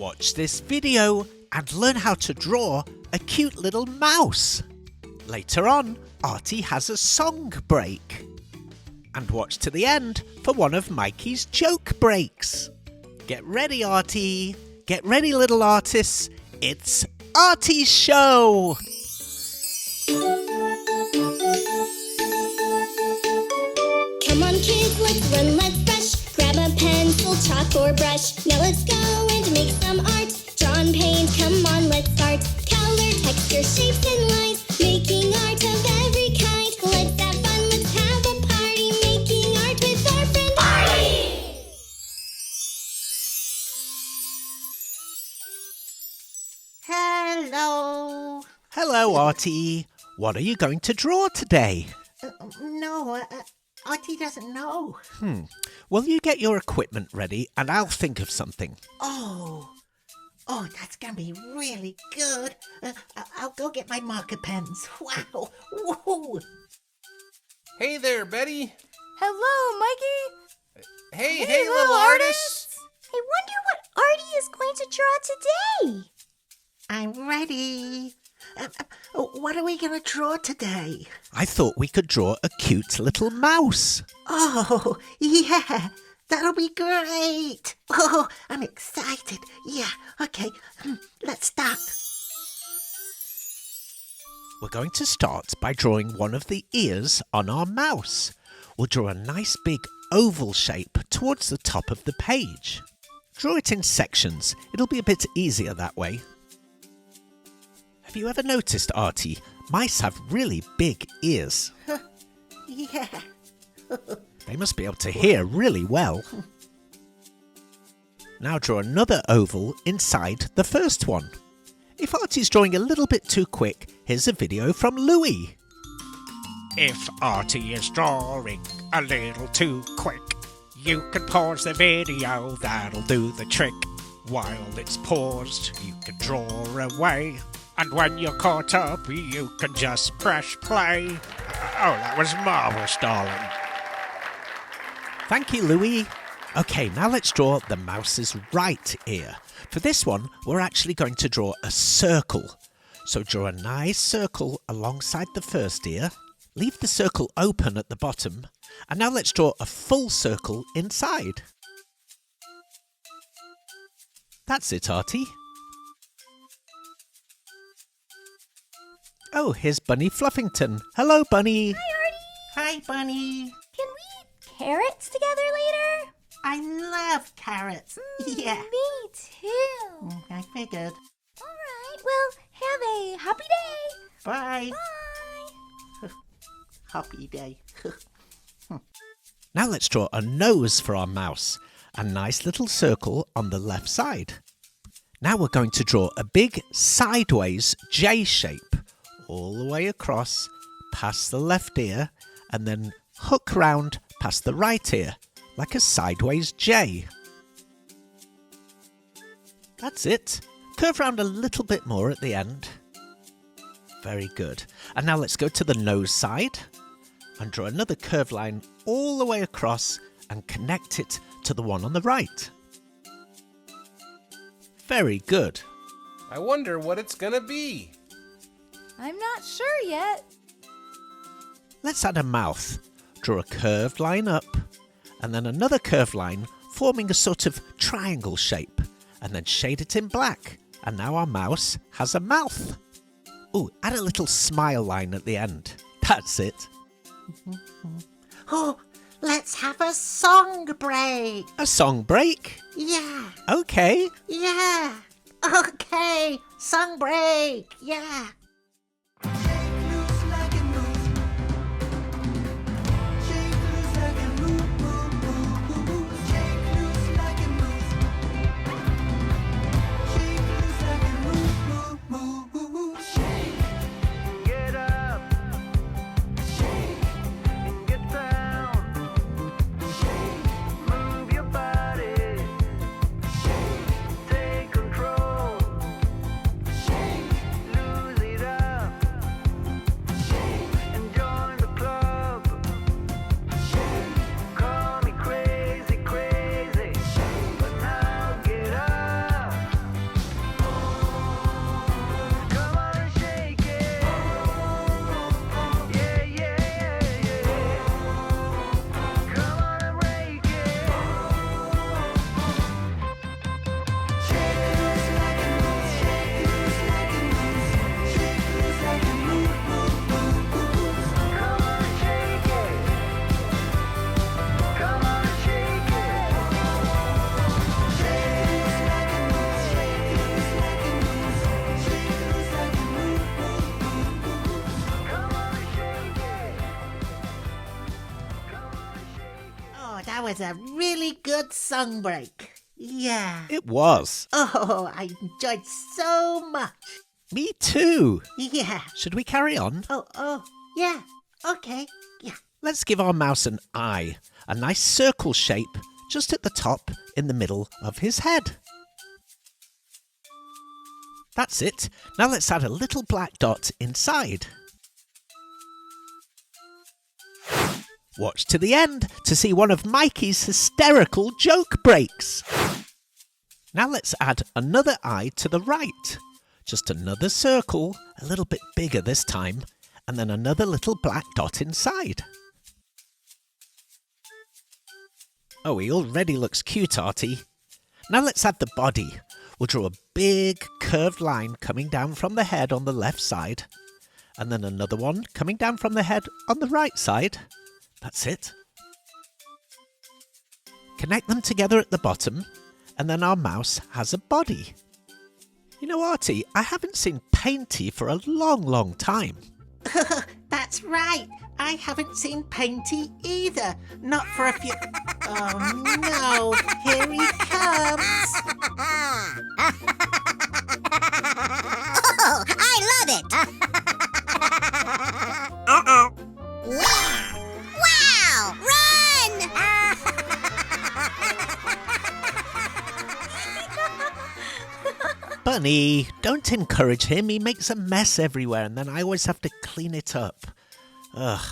Watch this video and learn how to draw a cute little mouse. Later on, Artie has a song break. And watch to the end for one of Mikey's joke breaks. Get ready, Artie. Get ready, little artists. It's Artie's show. Come on, kids, let's run, let's brush. Grab a pencil, chalk, or brush. Now let's go and make some art. Draw and paint, come on, let's start. Color, texture, shapes, and lines. Making art of every kind. Let's have fun, let's have a party. Making art with our friend Artie. Hello. Hello, Artie. What are you going to draw today? No, Artie doesn't know. Well, you get your equipment ready and I'll think of something. Oh, that's going to be really good. I'll go get my marker pens. Wow. Whoa. Hey there, Betty. Hello, Mikey. Hey, little artist. I wonder what Artie is going to draw today. I'm ready. What are we going to draw today? I thought we could draw a cute little mouse. Oh, yeah. That'll be great. Oh, I'm excited. Yeah, okay. Let's start. We're going to start by drawing one of the ears on our mouse. We'll draw a nice big oval shape towards the top of the page. Draw it in sections. It'll be a bit easier that way. Have you ever noticed, Artie, mice have really big ears? Yeah. They must be able to hear really well. Now draw another oval inside the first one. If Artie's drawing a little bit too quick, here's a video from Louie. If Artie is drawing a little too quick, you can pause the video, that'll do the trick. While it's paused, you can draw away. And when you're caught up, you can just press play. Oh, that was marvellous, darling. Thank you, Louie. Okay, now let's draw the mouse's right ear. For this one, we're actually going to draw a circle. So draw a nice circle alongside the first ear. Leave the circle open at the bottom. And now let's draw a full circle inside. That's it, Artie. Oh, here's Bunny Fluffington. Hello, Bunny. Hi, Bunny. Can we eat carrots together later? I love carrots. Yeah. Me too. I figured. All right, well, have a happy day. Bye. Bye. Happy day. Now let's draw a nose for our mouse. A nice little circle on the left side. Now we're going to draw a big sideways J shape. All the way across, past the left ear, and then hook round past the right ear, like a sideways J. That's it. Curve round a little bit more at the end. Very good. And now let's go to the nose side and draw another curved line all the way across and connect it to the one on the right. Very good. I wonder what it's gonna be. I'm not sure yet. Let's add a mouth. Draw a curved line up, and then another curved line forming a sort of triangle shape, and then shade it in black. And now our mouse has a mouth. Ooh, add a little smile line at the end. That's it. Oh, let's have a song break. A song break? Yeah. Okay. Yeah. Okay. Song break. Yeah. Lose it was a really good song break. Yeah. It was. Oh, I enjoyed so much. Me too. Yeah. Should we carry on? Oh, yeah. Okay, yeah. Let's give our mouse an eye, a nice circle shape just at the top in the middle of his head. That's it. Now let's add a little black dot inside. Watch to the end to see one of Mikey's hysterical joke breaks. Now let's add another eye to the right. Just another circle, a little bit bigger this time, and then another little black dot inside. Oh, he already looks cute, Artie. Now let's add the body. We'll draw a big curved line coming down from the head on the left side, and then another one coming down from the head on the right side. That's it. Connect them together at the bottom, and then our mouse has a body. You know, Artie, I haven't seen Painty for a long, long time. That's right. I haven't seen Painty either. Not for a few... Oh, no. Here he comes. Oh, I love it! Uh-oh. Wow! Run! Bunny, don't encourage him. He makes a mess everywhere, and then I always have to clean it up. Ugh.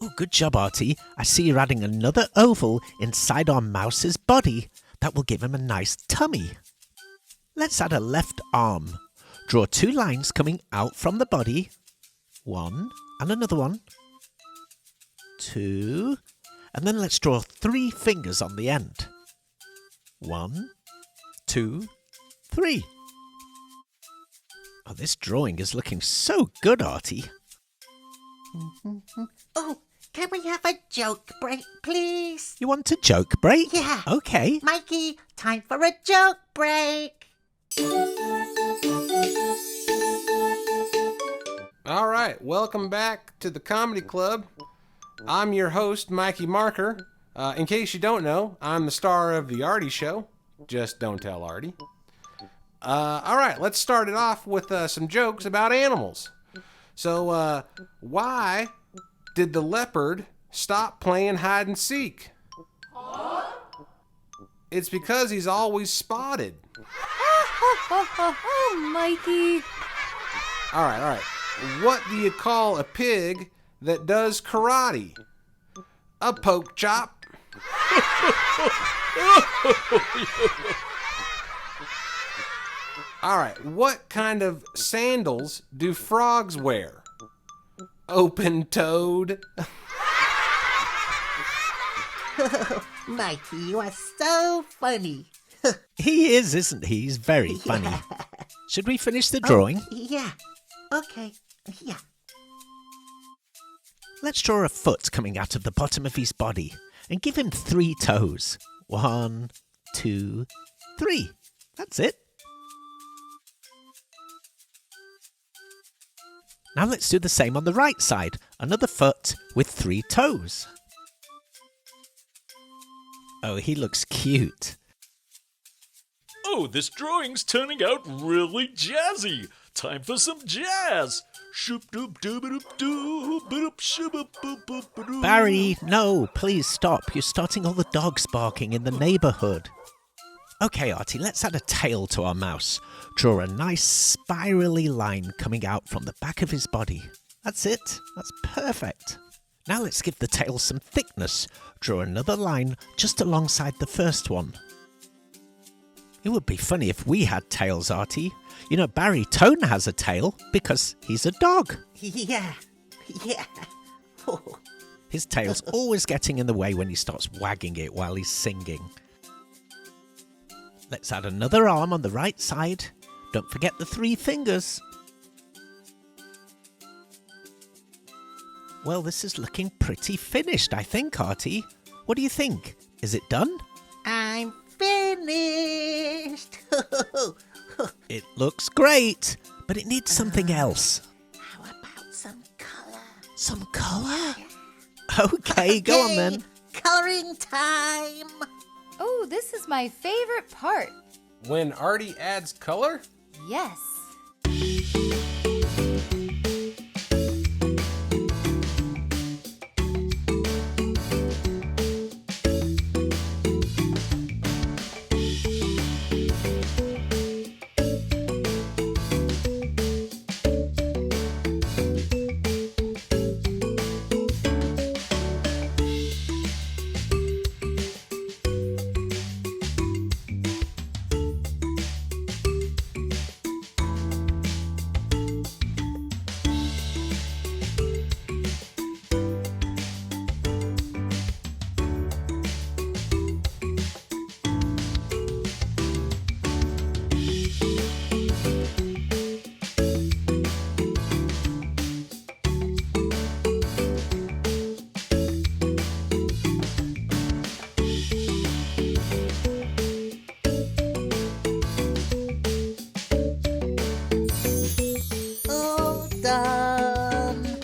Oh, good job, Artie. I see you're adding another oval inside our mouse's body. That will give him a nice tummy. Let's add a left arm. Draw 2 lines coming out from the body. 1 and another one. 2. And then let's draw 3 fingers on the end. 1, 2, 3. Oh, this drawing is looking so good, Artie. Oh, can we have a joke break, please? You want a joke break? Yeah. Okay. Mikey, time for a joke break. All right, welcome back to the Comedy Club. I'm your host, Mikey Marker. In case you don't know, I'm the star of the Artie show. Just don't tell Artie. All right, let's start it off with some jokes about animals. So, why did the leopard stop playing hide and seek? It's because he's always spotted. Oh, Mikey. All right. What do you call a pig that does karate? A poke chop. All right, what kind of sandals do frogs wear? Open-toed. Mikey, you are so funny. He is, isn't he? He's very funny. Should we finish the drawing? Yeah. Okay. Yeah. Let's draw a foot coming out of the bottom of his body and give him 3 toes. 1, 2, 3. That's it. Now let's do the same on the right side. Another foot with 3 toes. Oh, he looks cute. Oh, this drawing's turning out really jazzy. Time for some jazz. Barry, no, please stop. You're starting all the dogs barking in the neighborhood. Okay, Artie, let's add a tail to our mouse. Draw a nice spirally line coming out from the back of his body. That's it. That's perfect. Now let's give the tail some thickness. Draw another line just alongside the first one. It would be funny if we had tails, Artie. You know, Barry Tone has a tail because he's a dog. Yeah. Oh. His tail's always getting in the way when he starts wagging it while he's singing. Let's add another arm on the right side. Don't forget the 3 fingers. Well, this is looking pretty finished, I think, Artie. What do you think? Is it done? I'm finished. It looks great, but it needs something else. How about some colour? Some colour? Okay, go on then. Colour drawing time. Oh, this is my favorite part. When Artie adds color? Yes. All done.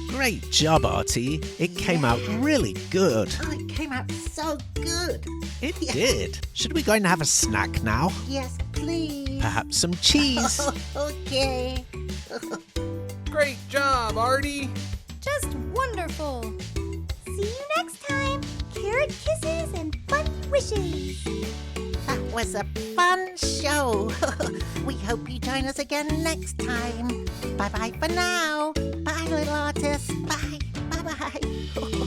Great job, Artie. It came out really good. Oh, it came out so good. It did. Should we go and have a snack now? Yes, please. Perhaps some cheese? Okay. Great job, Artie! Just wonderful. See you next time. Carrot kisses and funny wishes. That was a fun show. We hope you join us again next time. Bye-bye for now. Bye, little artist. Bye. Bye-bye. Bye.